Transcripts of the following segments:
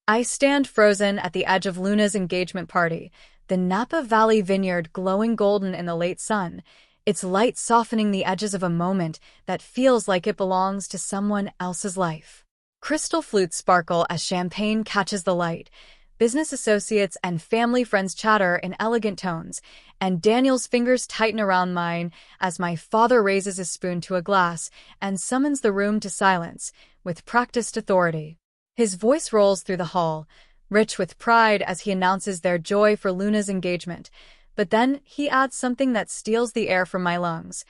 I stand frozen at the edge of Luna's engagement party, the Napa Valley vineyard glowing golden in the late sun, its light softening the edges of a moment that feels like it belongs to someone else's life. Crystal flutes sparkle as champagne catches the light. Business associates and family friends chatter in elegant tones, and Daniel's fingers tighten around mine as my father raises his spoon to a glass and summons the room to silence with practiced authority. His voice rolls through the hall, rich with pride as he announces their joy for Luna's engagement, but then he adds something that steals the air from my lungs.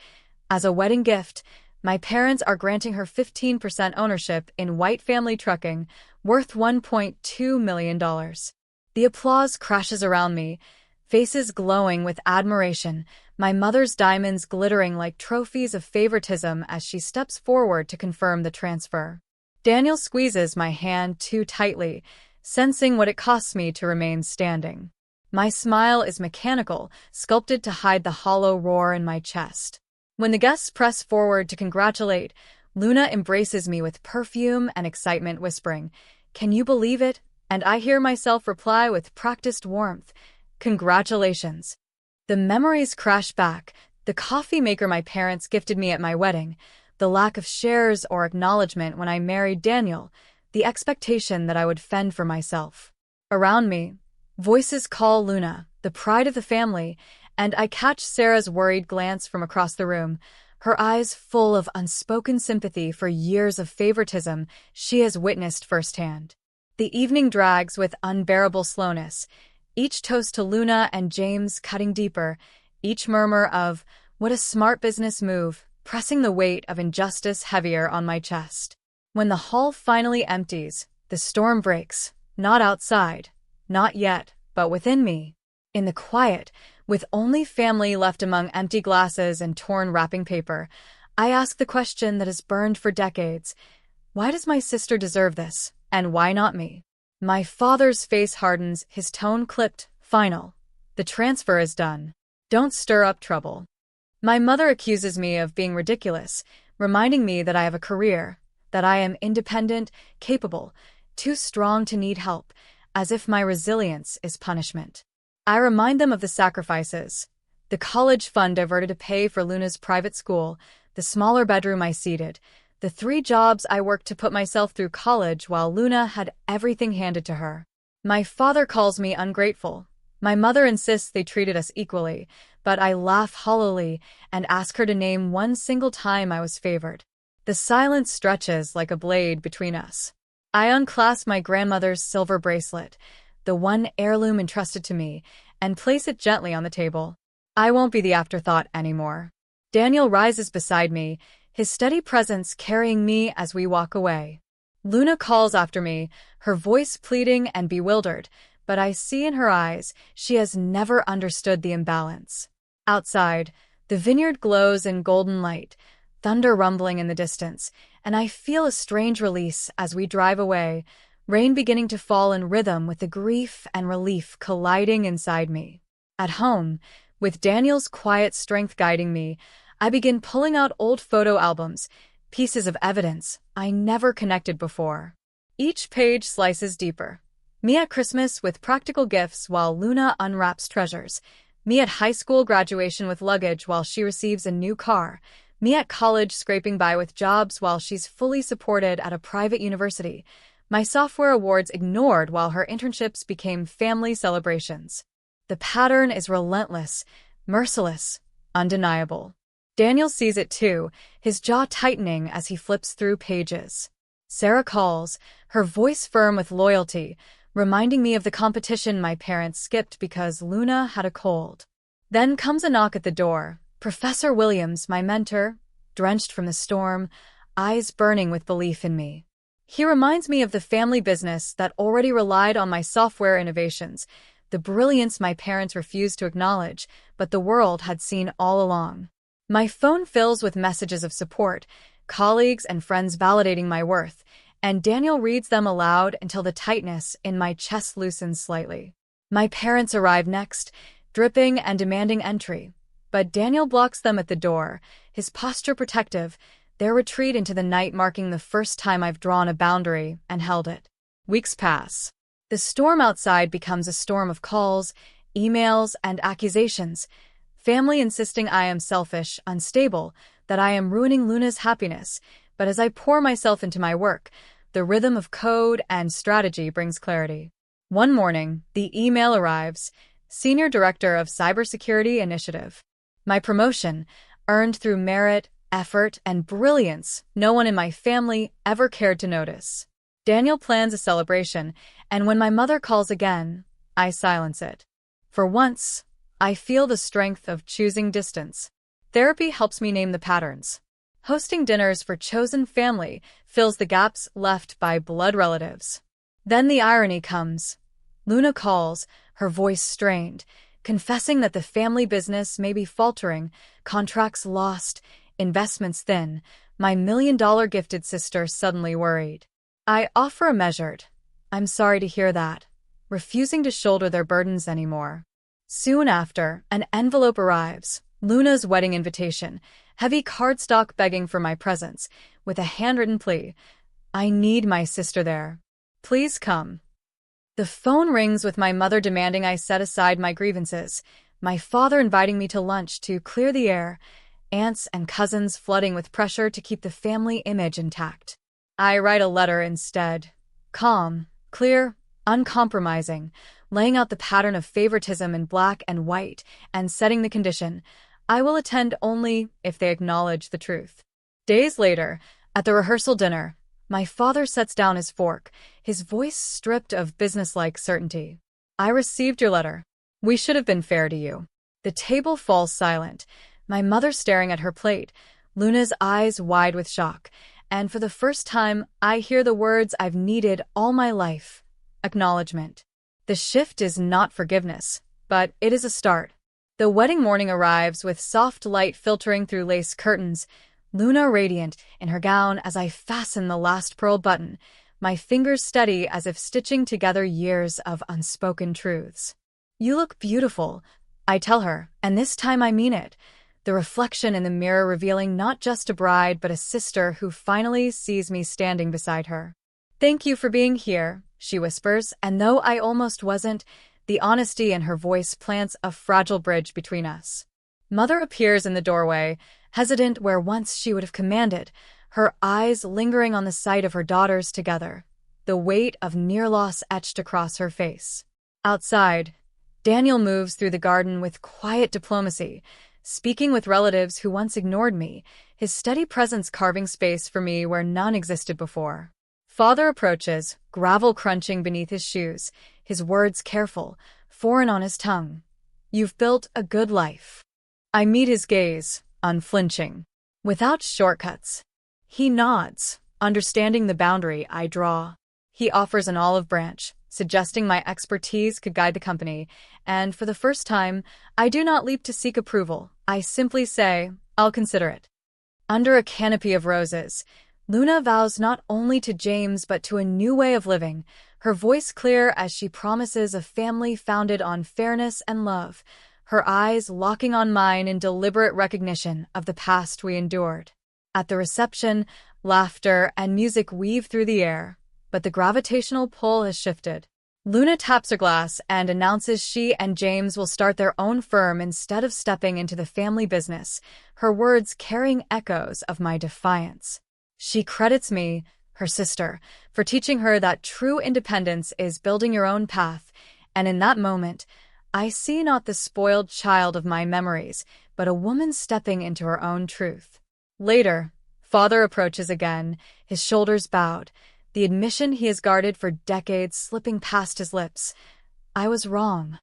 As a wedding gift, my parents are granting her 15% ownership in White Family Trucking, worth $1.2 million. The applause crashes around me, faces glowing with admiration, my mother's diamonds glittering like trophies of favoritism as she steps forward to confirm the transfer. Daniel squeezes my hand too tightly, sensing what it costs me to remain standing. My smile is mechanical, sculpted to hide the hollow roar in my chest. When the guests press forward to congratulate, Luna embraces me with perfume and excitement, whispering, "Can you believe it?" And I hear myself reply with practiced warmth, "Congratulations." The memories crash back, the coffee maker my parents gifted me at my wedding, the lack of shares or acknowledgement when I married Daniel, the expectation that I would fend for myself. Around me, voices call Luna, the pride of the family, and I catch Sarah's worried glance from across the room, her eyes full of unspoken sympathy for years of favoritism she has witnessed firsthand. The evening drags with unbearable slowness, each toast to Luna and James cutting deeper, each murmur of, "What a smart business move," pressing the weight of injustice heavier on my chest. When the hall finally empties, the storm breaks, not outside, not yet, but within me. In the quiet, with only family left among empty glasses and torn wrapping paper, I ask the question that has burned for decades. Why does my sister deserve this, and why not me? My father's face hardens, his tone clipped, final. The transfer is done. Don't stir up trouble. My mother accuses me of being ridiculous, reminding me that I have a career, that I am independent, capable, too strong to need help, as if my resilience is punishment. I remind them of the sacrifices, the college fund diverted to pay for Luna's private school, the smaller bedroom I ceded, the 3 jobs I worked to put myself through college while Luna had everything handed to her. My father calls me ungrateful. My mother insists they treated us equally, but I laugh hollowly and ask her to name one single time I was favored. The silence stretches like a blade between us. I unclasp my grandmother's silver bracelet, the one heirloom entrusted to me, and place it gently on the table. I won't be the afterthought anymore. Daniel rises beside me, his steady presence carrying me as we walk away. Luna calls after me, her voice pleading and bewildered, but I see in her eyes she has never understood the imbalance. Outside, the vineyard glows in golden light, thunder rumbling in the distance, and I feel a strange release as we drive away, rain beginning to fall in rhythm with the grief and relief colliding inside me. At home, with Daniel's quiet strength guiding me, I begin pulling out old photo albums, pieces of evidence I never connected before. Each page slices deeper. Me at Christmas with practical gifts while Luna unwraps treasures. Me at high school graduation with luggage while she receives a new car. Me at college scraping by with jobs while she's fully supported at a private university. My software awards ignored while her internships became family celebrations. The pattern is relentless, merciless, undeniable. Daniel sees it too, his jaw tightening as he flips through pages. Sarah calls, her voice firm with loyalty, reminding me of the competition my parents skipped because Luna had a cold. Then comes a knock at the door. Professor Williams, my mentor, drenched from the storm, eyes burning with belief in me. He reminds me of the family business that already relied on my software innovations, the brilliance my parents refused to acknowledge, but the world had seen all along. My phone fills with messages of support, colleagues and friends validating my worth, and Daniel reads them aloud until the tightness in my chest loosens slightly. My parents arrive next, dripping and demanding entry, but Daniel blocks them at the door, his posture protective, their retreat into the night marking the first time I've drawn a boundary and held it. Weeks pass. The storm outside becomes a storm of calls, emails, and accusations. Family insisting I am selfish, unstable, that I am ruining Luna's happiness. But as I pour myself into my work, the rhythm of code and strategy brings clarity. One morning, the email arrives, Senior Director of Cybersecurity Initiative. My promotion, earned through merit, effort, and brilliance no one in my family ever cared to notice. Daniel plans a celebration, and when my mother calls again, I silence it. For once, I feel the strength of choosing distance. Therapy helps me name the patterns. Hosting dinners for chosen family fills the gaps left by blood relatives. Then the irony comes. Luna calls, her voice strained, confessing that the family business may be faltering, contracts lost, investments thin. My million-dollar gifted sister suddenly worried. I offer a measured, "I'm sorry to hear that," refusing to shoulder their burdens anymore. Soon after, an envelope arrives, Luna's wedding invitation, heavy cardstock begging for my presence, with a handwritten plea. "I need my sister there. Please come." The phone rings with my mother demanding I set aside my grievances, my father inviting me to lunch to clear the air, aunts and cousins flooding with pressure to keep the family image intact. I write a letter instead. Calm, clear, uncompromising, laying out the pattern of favoritism in black and white, and setting the condition: I will attend only if they acknowledge the truth. Days later, at the rehearsal dinner, my father sets down his fork, his voice stripped of businesslike certainty. "I received your letter. We should have been fair to you." The table falls silent, my mother staring at her plate, Luna's eyes wide with shock, and for the first time, I hear the words I've needed all my life: acknowledgement. The shift is not forgiveness, but it is a start. The wedding morning arrives with soft light filtering through lace curtains, Luna radiant in her gown as I fasten the last pearl button, my fingers steady as if stitching together years of unspoken truths. "You look beautiful," I tell her, and this time I mean it, the reflection in the mirror revealing not just a bride but a sister who finally sees me standing beside her. "Thank you for being here," she whispers, and though I almost wasn't, the honesty in her voice plants a fragile bridge between us. Mother appears in the doorway, hesitant where once she would have commanded, her eyes lingering on the sight of her daughters together, the weight of near loss etched across her face. Outside, Daniel moves through the garden with quiet diplomacy, speaking with relatives who once ignored me, his steady presence carving space for me where none existed before. Father approaches, gravel crunching beneath his shoes, his words careful, foreign on his tongue. "You've built a good life." I meet his gaze, unflinching, without shortcuts. He nods, understanding the boundary I draw. He offers an olive branch, suggesting my expertise could guide the company, and for the first time, I do not leap to seek approval. I simply say, "I'll consider it." Under a canopy of roses, Luna vows not only to James but to a new way of living, her voice clear as she promises a family founded on fairness and love, her eyes locking on mine in deliberate recognition of the past we endured. At the reception, laughter and music weave through the air, but the gravitational pull has shifted. Luna taps her glass and announces she and James will start their own firm instead of stepping into the family business, her words carrying echoes of my defiance. She credits me, her sister, for teaching her that true independence is building your own path, and in that moment, I see not the spoiled child of my memories, but a woman stepping into her own truth. Later, Father approaches again, his shoulders bowed, the admission he has guarded for decades slipping past his lips. I was wrong.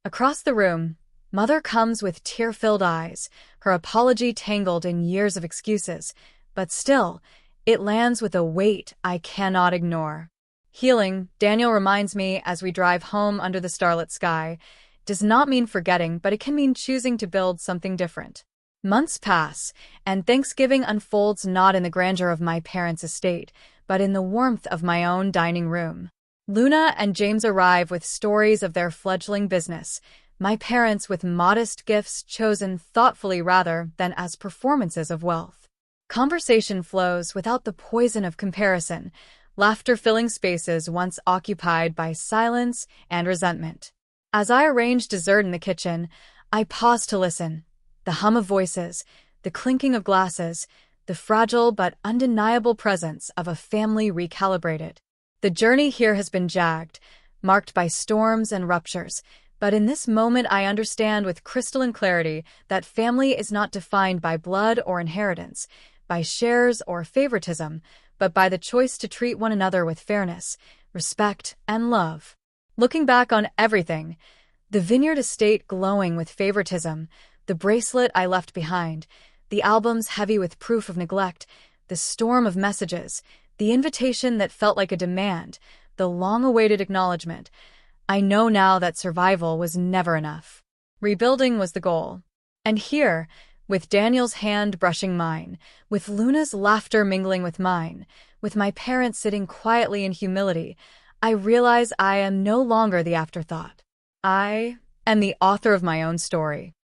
Across the room, Mother comes with tear-filled eyes, her apology tangled in years of excuses, but still, it lands with a weight I cannot ignore. Healing, Daniel reminds me as we drive home under the starlit sky, does not mean forgetting, but it can mean choosing to build something different. Months pass, and Thanksgiving unfolds not in the grandeur of my parents' estate, but in the warmth of my own dining room. Luna and James arrive with stories of their fledgling business, my parents with modest gifts chosen thoughtfully rather than as performances of wealth. Conversation flows without the poison of comparison, laughter filling spaces once occupied by silence and resentment. As I arranged dessert in the kitchen, I paused to listen. The hum of voices, the clinking of glasses, the fragile but undeniable presence of a family recalibrated. The journey here has been jagged, marked by storms and ruptures, but in this moment I understand with crystalline clarity that family is not defined by blood or inheritance, by shares or favoritism, but by the choice to treat one another with fairness, respect, and love. Looking back on everything, the vineyard estate glowing with favoritism, the bracelet I left behind, the albums heavy with proof of neglect, the storm of messages, the invitation that felt like a demand, the long-awaited acknowledgement, I know now that survival was never enough. Rebuilding was the goal. And here, with Daniel's hand brushing mine, with Luna's laughter mingling with mine, with my parents sitting quietly in humility, I realize I am no longer the afterthought. I am the author of my own story.